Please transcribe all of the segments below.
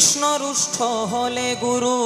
কৃষ্ণ রুষ্ট হলে গুরু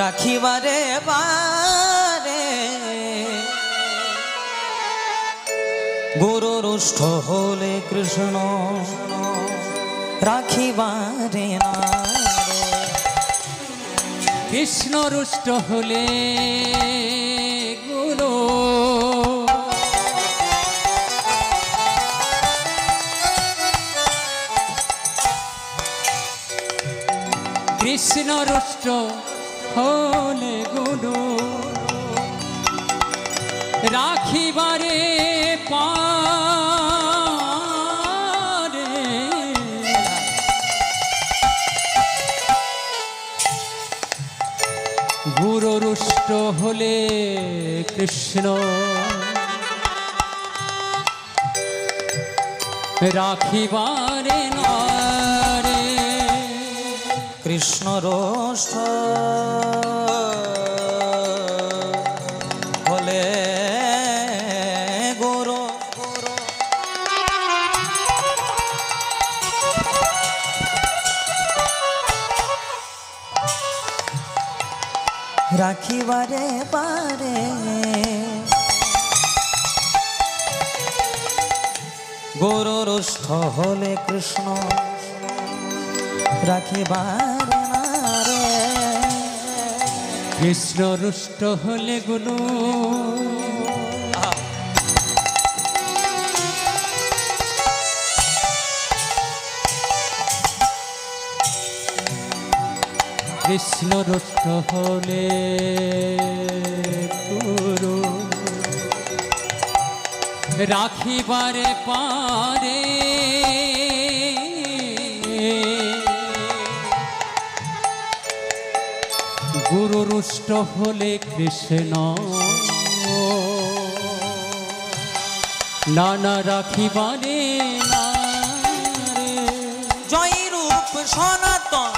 রাখিবারে বারে, গুরু রুষ্ট হলে কৃষ্ণ রাখিবারে না রে। কৃষ্ণ রুষ্ট হলে গুরু কৃষ্ণ রুষ্ট হলে গুরু রাখিবারে পারে, গুরু রুষ্ট হলে কৃষ্ণ রাখিবারে না রে। কৃষ্ণ রুষ্ট হলে গুরু রাখিবারে পারে, গুরু রুষ্ট হলে কৃষ্ণ রাখিবারে না রে। কৃষ্ণ রুষ্ট হলে গুরু কৃষ্ণ রুষ্ট হলে গুরু রাখিবারে পারে, গুরু রুষ্ট হলে কৃষ্ণ নানা রাখিবারে না রে। জয় রূপ সনাতন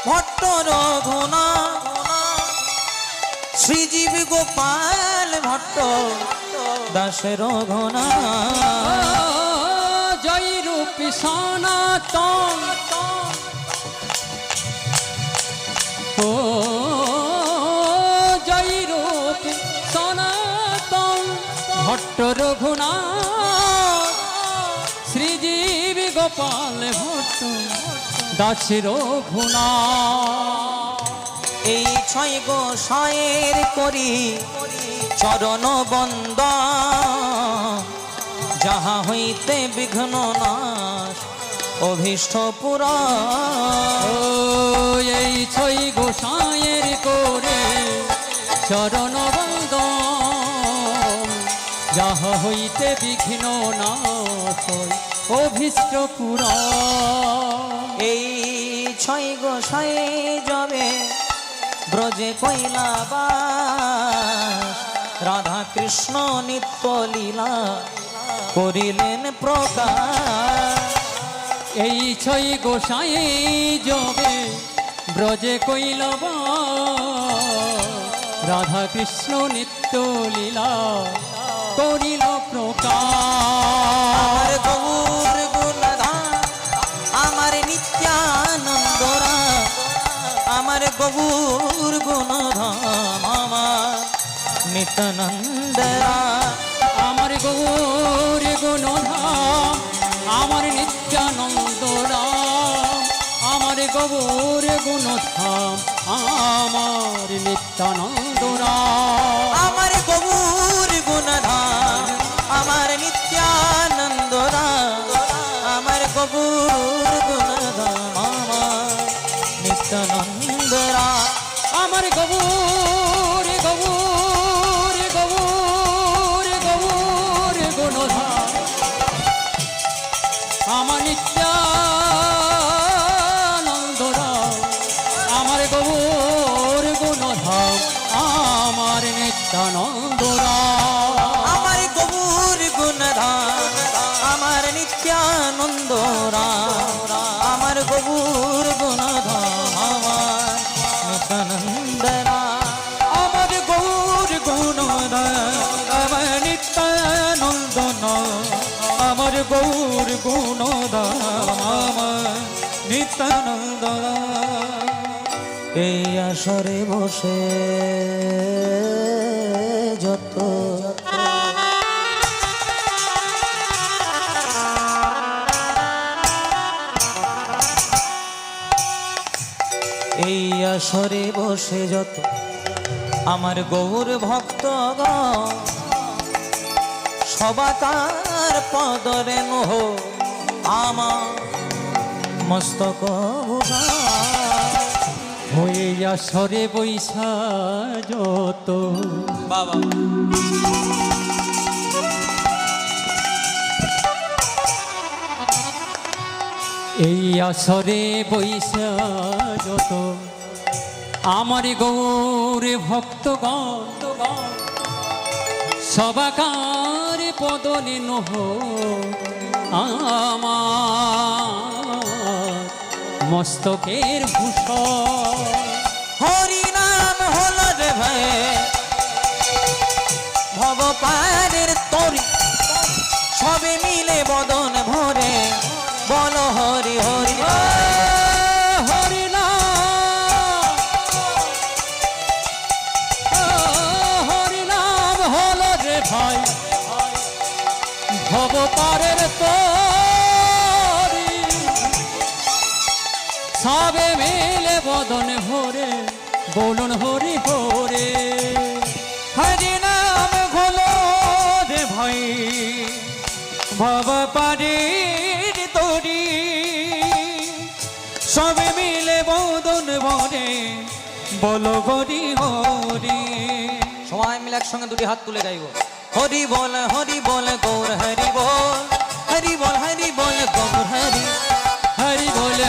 ভট্ট রঘুনা শ্রীজীব গোপাল ভট্ট দাস রঘুনা। জয় রূপ সনাতন ও জয় রূপ সনাতন ভট্ট রঘুনাথ শ্রীজীব গোপাল ভট্ট দাস রঘুনাথ। এই ছয় গোসাইয়ের করি চরণ বন্দন, যাহা হইতে বিঘ্ন নাশ অভীষ্ট পুরাণ। ও এই ছয় গোসাইয়ের করে চরণ বন্দন, যাহা হইতে বিঘ্ন নাশ অভীষ্ট পুরাণ। এই ছয় গোসাই যাবে ব্রজে কৈলাবাস, রাধা কৃষ্ণ নিত্য লীলা করিলেন প্রকাশ। এই ছয় গোসাই যোগে ব্রজে কৈলাবাস, রাধা কৃষ্ণ নিত্য লীলা করিল প্রকাশ। আমার গৌর গুণধাম আমার নিত্যানন্দরা, আমার গৌর গুণধাম আমার নিত্যানন্দরা। আমার গৌর গুণধাম আমার নিত্যানন্দ রাম, আমার গৌর গুণধাম আমার নিত্যানন্দ রাম। আমার গৌর গুণধাম আমার নিত্যানন্দরা, আমার গৌর গুণধাম আমার নিত্যানন্দরা। আমার গৌর গৌর গৌর গৌর গুণধাম আমার নিত্যানন্দ রাম, আমার গৌর গুণধাম আমার নিত্যানন্দ রাম। আমার গৌর গুণধাম আমার নিত্যানন্দ রাম, আমার গৌর গুণধাম আমার নিত্যানন্দ রাম। আমার গৌর গুণধাম আমার নিত্যানন্দ নাম, আমার আমার গৌর গুণধাম আমার নিত্যানন্দ রাম। এই আসরে বসে যত এই আসরে বসে যত আমার গৌর ভক্তগণ সবাকার পদরে নহ আমার মস্তক হয়ে আসরে বৈশা যত বাবা এই আসরে বৈশা যত আমার গৌর ভক্তগণ সবাকার পদনে নহ আমার মস্তকের ভূষণ। হরি নাম হল রে ভাই ভব পারের তরি সবে মিলে বদন ভরে বল হরি হরি হরি নাম হরি নাম হল রে ভাই ভব পারের তরি সবে মিলে বদন ভরে বলুন হরি হরে। হরি নাম হলো রে ভাই ভব পারের তরি সবে মিলে বদন ভরে বল হরি হরি। সবাই মিলে একসঙ্গে দুটি হাত তুলে গাইব হরি বল গৌর হরি বল হরি বল গৌর হরি হরি বলে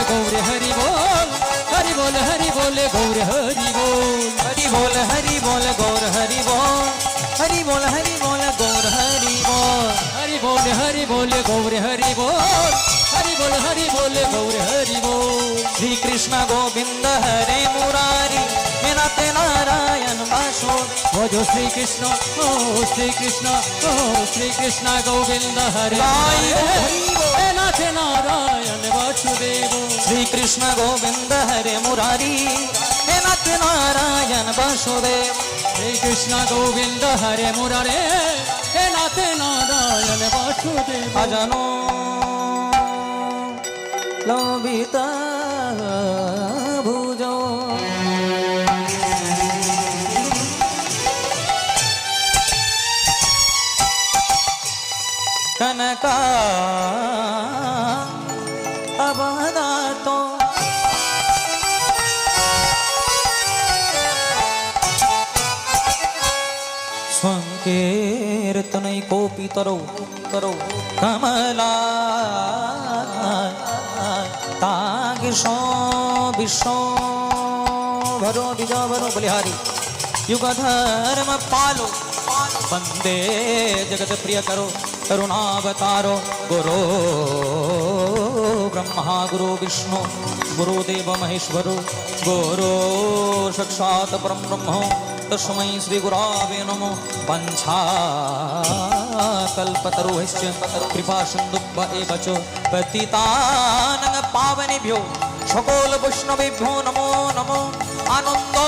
গৌর হরি বল হরি বলে গৌর হরি বল হরি বল গৌর হরি বল হরি বল গৌর হরি বল হরি বলে গৌর হরি বল হরি বলে গৌর হরি বল। শ্রী কৃষ্ণ গোবিন্দ হরে মুরারি মেনাতে নারায়ণ বাসুদ ভজো শ্রীকৃষ্ণ ও শ্রীকৃষ্ণ ও শ্রীকৃষ্ণ গোবিন্দ হরে নাথ নারায়ণ বাসুদেব। শ্রী কৃষ্ণ গোবিন্দ হরে মুরারি মেনাতে নারায়ণ বাসুদেব শ্রীকৃষ্ণ গোবিন্দ হরে মুরারে নাথ নারায়ণ বাসুদেব। আজানো লবিতা ভুজ কনকা অবদাত সংকীর্তनै কোপি তরৌ কমলা तागिश विश्व भरो विजय भरो बलिहारी युग धर्म पालो वंदे जगत प्रिय करो करुणावतारो गुरु ब्रह्मा गुरु विष्णु गुरुदेव महेश्वरो गुरु साक्षात् परम ब्रह्म तस्मै श्री गुरावे नमो। वंशा कल्पतरुश्च कृपा सिन्धुभ्य एव च पतितानां पावनेभ्यो सकल वैष्णवेभ्यो नमो नमो। आनन्दो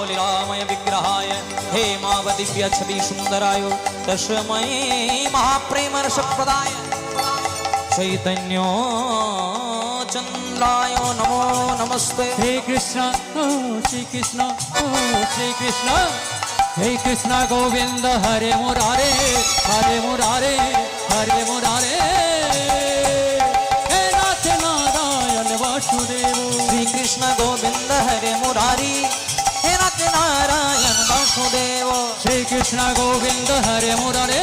लीलामय विग्रहाय हेमाव दिव्य छवि सुन्दराय तस्मै महाप्रेम रसप्रदाय चैतन्यो चन्द्राय नमो नमस्ते। श्रीकृष्ण ओ श्रीकृष्ण ओ श्रीकृष्ण हे कृष्ण गोविंद हरे मुरारे हरे मुरारे हरे मुरारे हे नाथ नारायण वासुदेव। श्री कृष्ण गोविंद हरे मुरारी हे नाथ नारायण वासुदेव। श्री कृष्ण गोविंद हरे मुरारे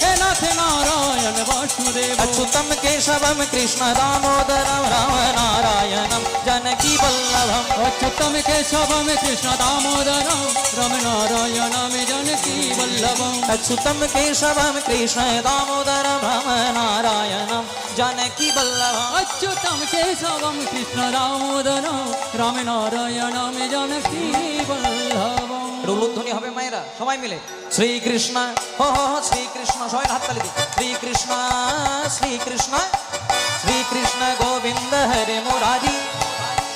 हे नाथ नारायण वासुदेव। अच्युतम केशवम कृष्ण दामोदरम राम नारायणम जानकी वल्लभम। अच्युतम केशवम कृष्ण दामोदरम राम नारायणम जानकी वल्लभम। अच्युतम केशवम कृष्ण दामोदरम राम नारायणम जानकी वल्लभम। अच्युतम केशवम कृष्ण दामोदरम राम नारायणम जानकी वल्लभम। রুলধ্বনি হবে মায়েরা সবাই মিলে শ্রীকৃষ্ণ ও শ্রীকৃষ্ণ সবাই হাত তালি দি শ্রীকৃষ্ণ শ্রীকৃষ্ণ শ্রীকৃষ্ণ গোবিন্দ হরে মুরারি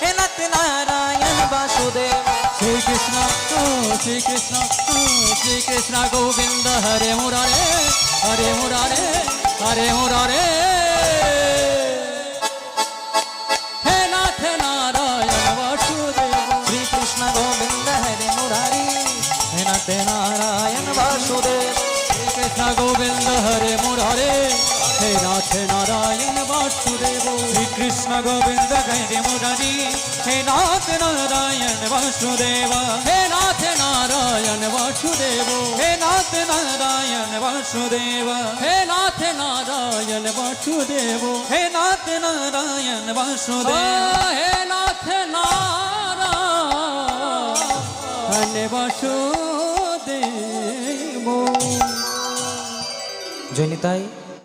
হে নাথ নারায়ণ বাসুদেব শ্রী কৃষ্ণ ও শ্রী কৃষ্ণ ও শ্রী কৃষ্ণ গোবিন্দ হরে মুরারে হরে মুরারে হরে মুরারে হে নাথ নারায়ণ বাসুদেব শ্রীকৃষ্ণ গোবিন্দ হরে মুরারি হে নাথ নারায়ণ বাসুদেব শ্রী কৃষ্ণ গোবিন্দ হরে মুরারে হে নাথ নারায়ণ বাসুদেব শ্রীকৃষ্ণ গোবিন্দ হরে মুরারি হে নাথ নারায়ণ বাসুদেব হে নাথ নারায়ণ বাসুদেব হে নাথ নারায়ণ বাসুদেব হে নাথ নারায়ণ বাসুদেব হে নাথ নারায়ণ বাসুদেব হে নাথ নারায়ণ বাসুদেব জয়নিতাই